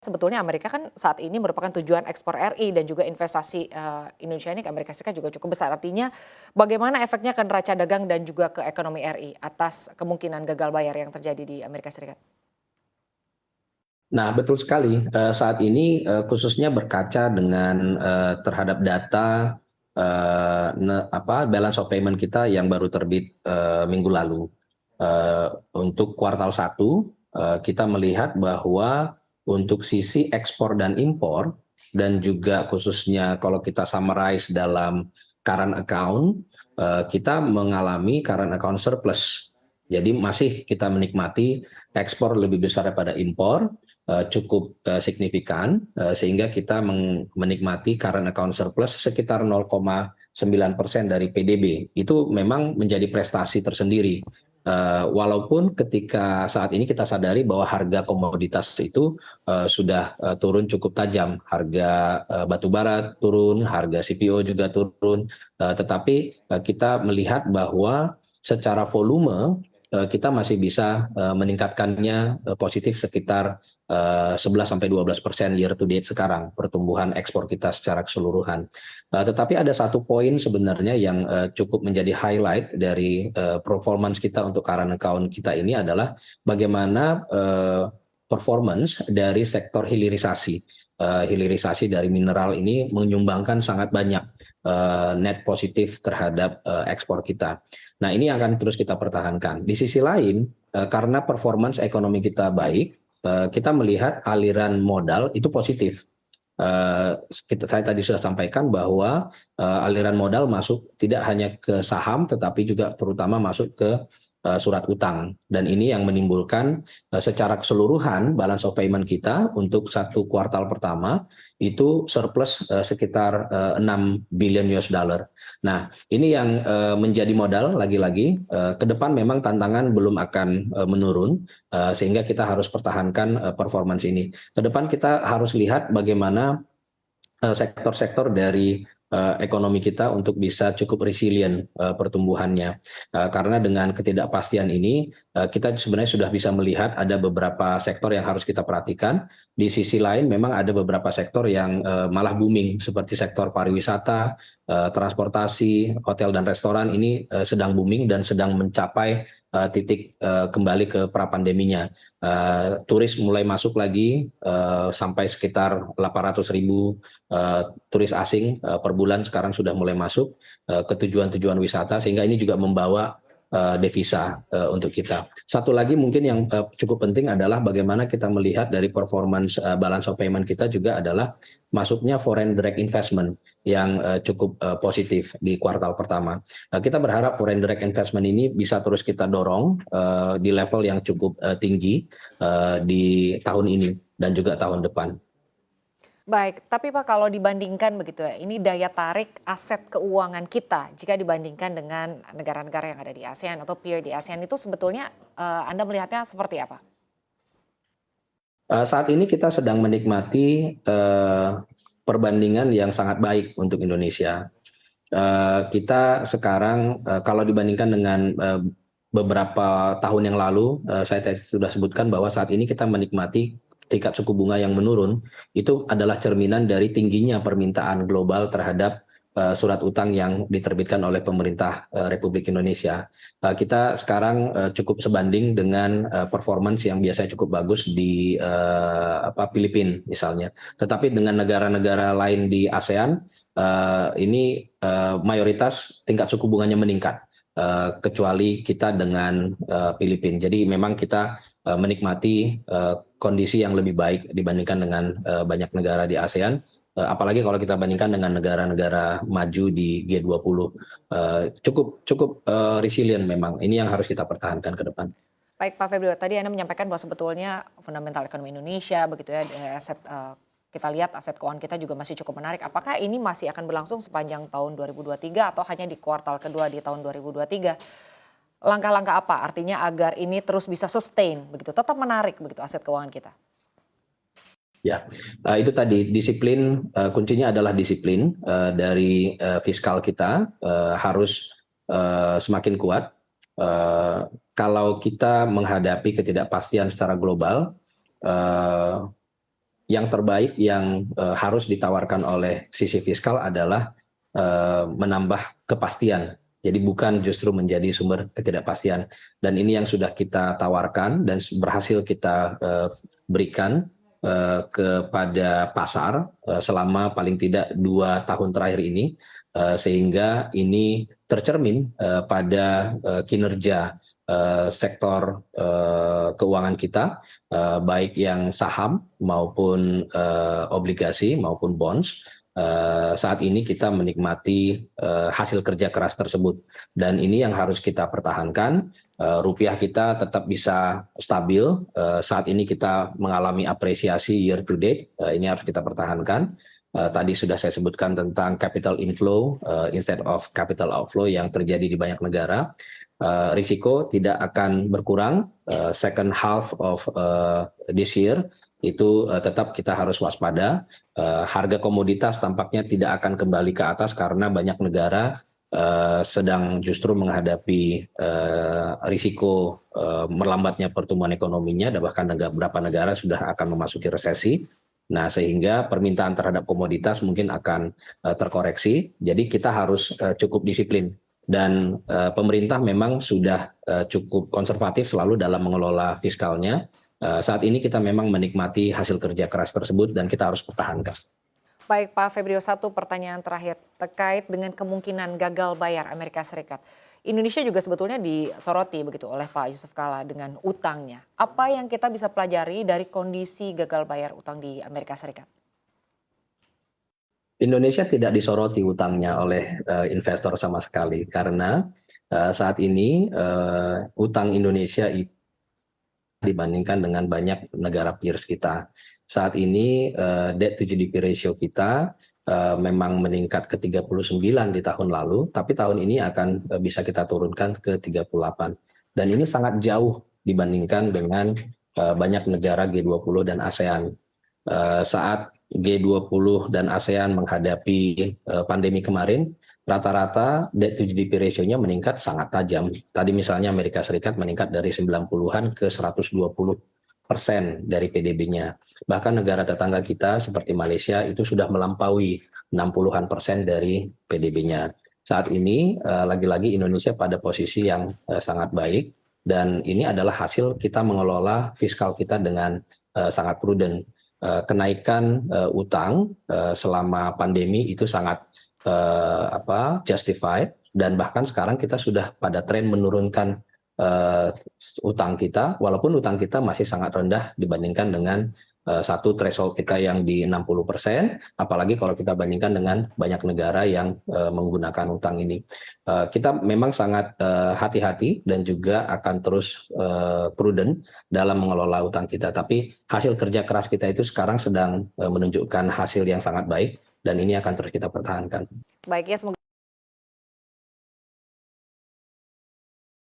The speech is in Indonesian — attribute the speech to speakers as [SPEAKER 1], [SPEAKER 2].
[SPEAKER 1] sebetulnya Amerika kan saat ini merupakan tujuan ekspor RI dan juga investasi Indonesia ini ke Amerika Serikat juga cukup besar. Artinya bagaimana efeknya ke neraca dagang dan juga ke ekonomi RI atas kemungkinan gagal bayar yang terjadi di Amerika Serikat?
[SPEAKER 2] Nah, betul sekali. Saat ini khususnya berkaca dengan terhadap data balance of payment kita yang baru terbit minggu lalu. Untuk kuartal 1 kita melihat bahwa untuk sisi ekspor dan impor dan juga khususnya kalau kita summarize dalam current account, kita mengalami current account surplus. Jadi masih kita menikmati ekspor lebih besar daripada impor, cukup signifikan, sehingga kita menikmati current account surplus sekitar 0,9% dari PDB. Itu memang menjadi prestasi tersendiri. Walaupun ketika saat ini kita sadari bahwa harga komoditas itu sudah turun cukup tajam, harga batu bara turun, harga CPO juga turun, tetapi kita melihat bahwa secara volume kita masih bisa meningkatkannya positif sekitar 11-12% year to date sekarang pertumbuhan ekspor kita secara keseluruhan. Tetapi ada satu poin sebenarnya yang cukup menjadi highlight dari performance kita untuk current account kita ini adalah bagaimana performance dari sektor hilirisasi. Hilirisasi dari mineral ini menyumbangkan sangat banyak net positif terhadap ekspor kita. Nah, ini akan terus kita pertahankan. Di sisi lain, karena performance ekonomi kita baik, kita melihat aliran modal itu positif. Saya tadi sudah sampaikan bahwa aliran modal masuk tidak hanya ke saham, tetapi juga terutama masuk ke surat utang. Dan ini yang menimbulkan secara keseluruhan balance of payment kita untuk satu kuartal pertama itu surplus sekitar 6 billion US dollar. Nah, ini yang menjadi modal lagi-lagi. Ke depan memang tantangan belum akan menurun, sehingga kita harus pertahankan performance ini. Ke depan kita harus lihat bagaimana sektor-sektor dari ekonomi kita untuk bisa cukup resilient pertumbuhannya. Karena dengan ketidakpastian ini, kita sebenarnya sudah bisa melihat ada beberapa sektor yang harus kita perhatikan. Di sisi lain memang ada beberapa sektor yang malah booming, seperti sektor pariwisata, transportasi, hotel dan restoran ini sedang booming dan sedang mencapai titik kembali ke pra-pandeminya. Turis mulai masuk lagi sampai sekitar 800.000 turis asing per bulan sekarang sudah mulai masuk ke tujuan-tujuan wisata, sehingga ini juga membawa devisa untuk kita. Satu lagi mungkin yang cukup penting adalah bagaimana kita melihat dari performance balance of payment kita juga adalah masuknya foreign direct investment yang cukup positif di kuartal pertama. Kita berharap foreign direct investment ini bisa terus kita dorong di level yang cukup tinggi di tahun ini dan juga tahun depan.
[SPEAKER 1] Baik, tapi Pak kalau dibandingkan begitu ya, ini daya tarik aset keuangan kita jika dibandingkan dengan negara-negara yang ada di ASEAN atau peer di ASEAN itu sebetulnya Anda melihatnya seperti apa?
[SPEAKER 2] Saat ini kita sedang menikmati perbandingan yang sangat baik untuk Indonesia. Kita sekarang kalau dibandingkan dengan beberapa tahun yang lalu, saya sudah sebutkan bahwa saat ini kita menikmati tingkat suku bunga yang menurun, itu adalah cerminan dari tingginya permintaan global terhadap surat utang yang diterbitkan oleh pemerintah Republik Indonesia. Kita sekarang cukup sebanding dengan performance yang biasanya cukup bagus di Filipina misalnya. Tetapi dengan negara-negara lain di ASEAN, ini mayoritas tingkat suku bunganya meningkat, kecuali kita dengan Filipina. Jadi memang kita menikmati kondisi yang lebih baik dibandingkan dengan banyak negara di ASEAN, apalagi kalau kita bandingkan dengan negara-negara maju di G20. Cukup resilient memang. Ini yang harus kita pertahankan ke depan.
[SPEAKER 1] Baik Pak Febrio, tadi Anda menyampaikan bahwa sebetulnya fundamental ekonomi Indonesia begitu ya, aset kita lihat aset keuangan kita juga masih cukup menarik. Apakah ini masih akan berlangsung sepanjang tahun 2023 atau hanya di kuartal kedua di tahun 2023? Langkah-langkah apa artinya agar ini terus bisa sustain begitu, tetap menarik begitu aset keuangan kita?
[SPEAKER 2] Ya, itu tadi disiplin, kuncinya adalah disiplin dari fiskal kita harus semakin kuat. Kalau kita menghadapi ketidakpastian secara global, yang terbaik yang harus ditawarkan oleh sisi fiskal adalah menambah kepastian. Jadi bukan justru menjadi sumber ketidakpastian. Dan ini yang sudah kita tawarkan dan berhasil kita berikan kepada pasar selama paling tidak 2 tahun terakhir ini, sehingga ini tercermin pada kinerja sektor keuangan kita, baik yang saham maupun obligasi maupun bonds. Saat ini kita menikmati hasil kerja keras tersebut, dan ini yang harus kita pertahankan. Rupiah kita tetap bisa stabil. Saat ini kita mengalami apresiasi year to date, ini harus kita pertahankan. Tadi sudah saya sebutkan tentang capital inflow instead of capital outflow yang terjadi di banyak negara. Risiko tidak akan berkurang. Second half of this year itu tetap kita harus waspada. Harga komoditas tampaknya tidak akan kembali ke atas karena banyak negara sedang justru menghadapi risiko melambatnya pertumbuhan ekonominya, dan bahkan beberapa negara sudah akan memasuki resesi. Nah, sehingga permintaan terhadap komoditas mungkin akan terkoreksi. Jadi kita harus cukup disiplin. Dan pemerintah memang sudah cukup konservatif selalu dalam mengelola fiskalnya. Saat ini kita memang menikmati hasil kerja keras tersebut dan kita harus pertahankan.
[SPEAKER 1] Baik Pak Febrio, satu pertanyaan terakhir terkait dengan kemungkinan gagal bayar Amerika Serikat. Indonesia juga sebetulnya disoroti begitu oleh Pak Yusuf Kalla dengan utangnya. Apa yang kita bisa pelajari dari kondisi gagal bayar utang di Amerika Serikat?
[SPEAKER 2] Indonesia tidak disoroti utangnya oleh investor sama sekali, karena saat ini utang Indonesia dibandingkan dengan banyak negara peers kita. Saat ini debt to GDP ratio kita memang meningkat ke 39 di tahun lalu, tapi tahun ini akan bisa kita turunkan ke 38. Dan ini sangat jauh dibandingkan dengan banyak negara G20 dan ASEAN. Saat G20 dan ASEAN menghadapi pandemi kemarin, rata-rata debt to GDP ratio-nya meningkat sangat tajam. Tadi misalnya Amerika Serikat meningkat dari 90-an ke 120% dari PDB-nya. Bahkan negara tetangga kita seperti Malaysia itu sudah melampaui 60-an% dari PDB-nya. Saat ini lagi-lagi Indonesia pada posisi yang sangat baik, dan ini adalah hasil kita mengelola fiskal kita dengan sangat prudent. Kenaikan utang selama pandemi itu sangat justified, dan bahkan sekarang kita sudah pada tren menurunkan utang kita, walaupun utang kita masih sangat rendah dibandingkan dengan satu threshold kita yang di 60%, apalagi kalau kita bandingkan dengan banyak negara yang menggunakan utang ini. Kita memang sangat hati-hati dan juga akan terus prudent dalam mengelola utang kita, tapi hasil kerja keras kita itu sekarang sedang menunjukkan hasil yang sangat baik, dan ini akan terus kita pertahankan.
[SPEAKER 1] Baik ya, semoga